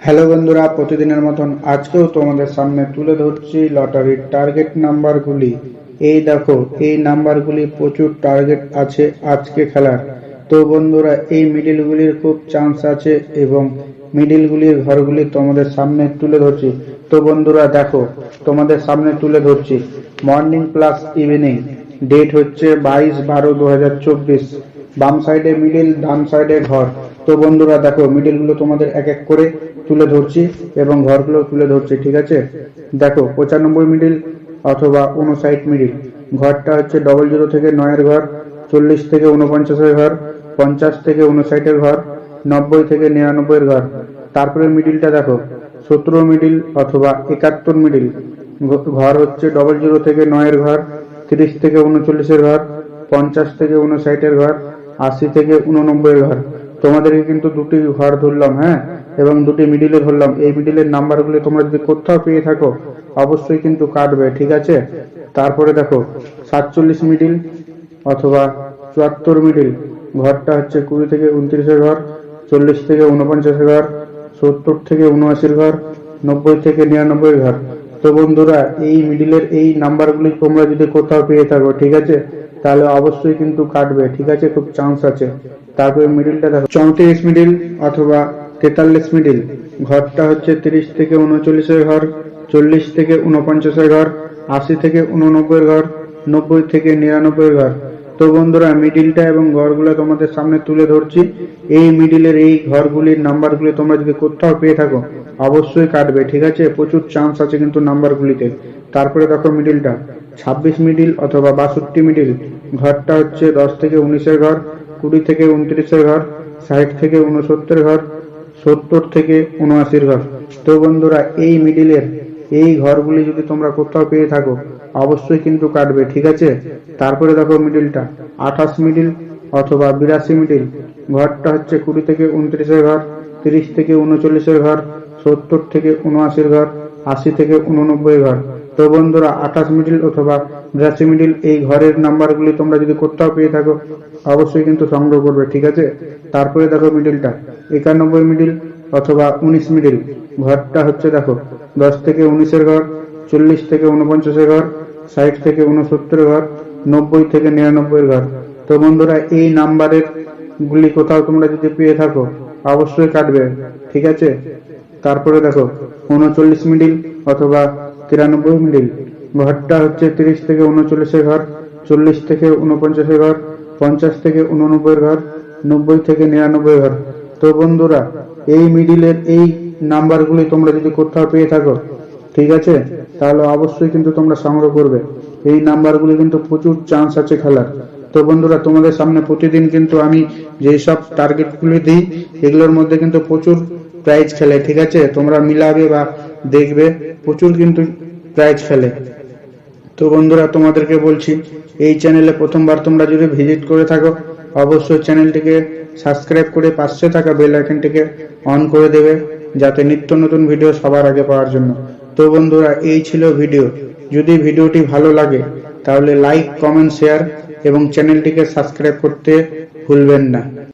Hello বন্ধুরা, প্রতিদিনের মতন আজকেও তোমাদের সামনে তুলে ধরছি লটারির টার্গেট নাম্বারগুলি। এই দেখো, এই নাম্বারগুলি প্রচুর টার্গেট আছে আজকে খেলার। তো বন্ধুরা, এই মিডিলগুলির খুব চান্স আছে এবং মিডিলগুলির ঘরগুলি তোমাদের সামনে তুলে ধরছি। তো বন্ধুরা দেখো, তোমাদের সামনে তুলে ধরছি মর্নিং প্লাস ইভিনিং। ডেট হচ্ছে 22/12/2024। বাম সাইডে মিডিল, ডান সাইডে ঘর। তো বন্ধুরা দেখো, মিডিলগুলো তোমাদের এক এক করে তুলে ধরছি এবং ঘরগুলো তুলে ধরছি, ঠিক আছে? দেখো, 95 মিডিল অথবা 59 মিডিল। ঘরটা হচ্ছে 00 থেকে 9 এর ঘর, 40 থেকে 49 এর ঘর, 50 থেকে 59 এর ঘর, 90 থেকে 99 এর ঘর। তারপরে মিডিলটা দেখো, 17 মিডিল অথবা 71 মিডিল। ঘর হচ্ছে 00 থেকে 9 এর ঘর, 30 থেকে 39 এর ঘর, 50 থেকে 59 এর ঘর, 80 থেকে 89 এর ঘর। তোমাদেরকে কিন্তু দুটি ঘর ধরলাম, হ্যাঁ, এবং দুটি মিডিলে ধরলাম। এই মিডিলের নাম্বারগুলি তোমরা যদি কোথাও পেয়ে থাকো অবশ্যই কিন্তু কাটবে, ঠিক আছে? তারপরে দেখো 47 মিডিল অথবা 74 মিডিল। ঘরটা হচ্ছে 20 থেকে 29 এর ঘর, 40 থেকে 49 এর ঘর, 70 থেকে 79 এর ঘর, 90 থেকে 99 এর ঘর। তো বন্ধুরা, এই মিডিলের এই নাম্বারগুলি তোমরা যদি কোথাও পেয়ে থাকো, ঠিক আছে, তাহলে অবশ্যই কিন্তু কাটবে, ঠিক আছে? খুব চান্স আছে। তারপরে মিডিলটা দেখো, 34 মিডিল অথবা 43 মিডিল। ঘরটা হচ্ছে 30 থেকে 39 এর ঘর, 40 থেকে 49 এর ঘর, 80 থেকে 89 এর ঘর, 90 থেকে 99 এর ঘর। তো বন্ধুরা, মিডিলটা এবং ঘরগুলো তোমাদের সামনে তুলে ধরছি। এই মিডিলের এই ঘরগুলির নাম্বারগুলি তোমরা যদি কোথাও পেয়ে থাকো অবশ্যই কাটবে, ঠিক আছে? প্রচুর চান্স আছে কিন্তু নাম্বারগুলিতে। তারপরে দেখো মিডিলটা 26 মিডিল অথবা 62 মিডিল। ঘরটা হচ্ছে 10 থেকে 19 এর ঘর, 20 থেকে 29 এর ঘর, 60 থেকে 69 ঘর, 70 থেকে 79 ঘর। তো বন্ধুরা, এই মিডিলের এই ঘরগুলি যদি তোমরা কোথাও পেয়ে থাকো অবশ্যই কিন্তু কাটবে, ঠিক আছে? তারপরে দেখো মিডিলটা 28 মিডিল অথবা 82 মিডিল। ঘরটা হচ্ছে 20 থেকে 29 এর ঘর, 30 থেকে 39 এর ঘর, 70 থেকে 79 ঘর, 80 থেকে 89 ঘর। তো বন্ধুরা, 28 মিডিল অথবা 82 মিডিল এই ঘরের নাম্বারগুলি তোমরা যদি কোথাও পেয়ে থাকো অবশ্যই কিন্তু সংগ্রহ করবে, ঠিক আছে? তারপরে দেখো মিডিলটা 91 মিডিল অথবা 19 মিডিল। ঘরটা হচ্ছে দেখো 10 থেকে 19 এর ঘর, 40 থেকে 49 এর ঘর, 60 থেকে 69 ঘর, 90 থেকে 99 ঘর। তো বন্ধুরা, এই নাম্বারের গুলি কোথাও তোমরা যদি পেয়ে থাকো অবশ্যই কাটবে, ঠিক আছে? তারপরে দেখো 39 মিডিল অথবা 93 মিডিল। ঘরটা হচ্ছে 30 থেকে 39 এর ঘর, 40 থেকে 49 এর ঘর, 50 থেকে 89 ঘর, 90 থেকে 99 ঘর। তো বন্ধুরা, এই মিডিলের এই নাম্বারগুলি তোমরা যদি কোথাও পেয়ে থাকো, ঠিক আছে, তাহলে অবশ্যই কিন্তু তোমরা সংগ্রহ করবে। এই নাম্বারগুলি কিন্তু প্রচুর চান্স আছে খেলার। তো বন্ধুরা, তোমাদের সামনে প্রতিদিন কিন্তু আমি যেসব টার্গেটগুলি দিই এগুলোর মধ্যে কিন্তু প্রচুর প্রাইজ খেলে, ঠিক আছে? তোমরা মিলাবে বা দেখবে, প্রচুর কিন্তু প্রাইজ খেলে। তো বন্ধুরা, তোমাদেরকে বলছি, এই চ্যানেলে প্রথমবার তোমরা যদি ভিজিট করে থাকো অবশ্যই চ্যানেলটিকে সাবস্ক্রাইব করে পাশে থাকা বেল আইকনটিকে অন করে দেবে, যাতে নিত্য নতুন ভিডিও সবার আগে পাওয়ার জন্য। তো বন্ধুরা, এই ছিল ভিডিও। যদি ভিডিওটি ভালো লাগে তাহলে লাইক, কমেন্ট, শেয়ার এবং চ্যানেলটিকে সাবস্ক্রাইব করতে ভুলবেন না।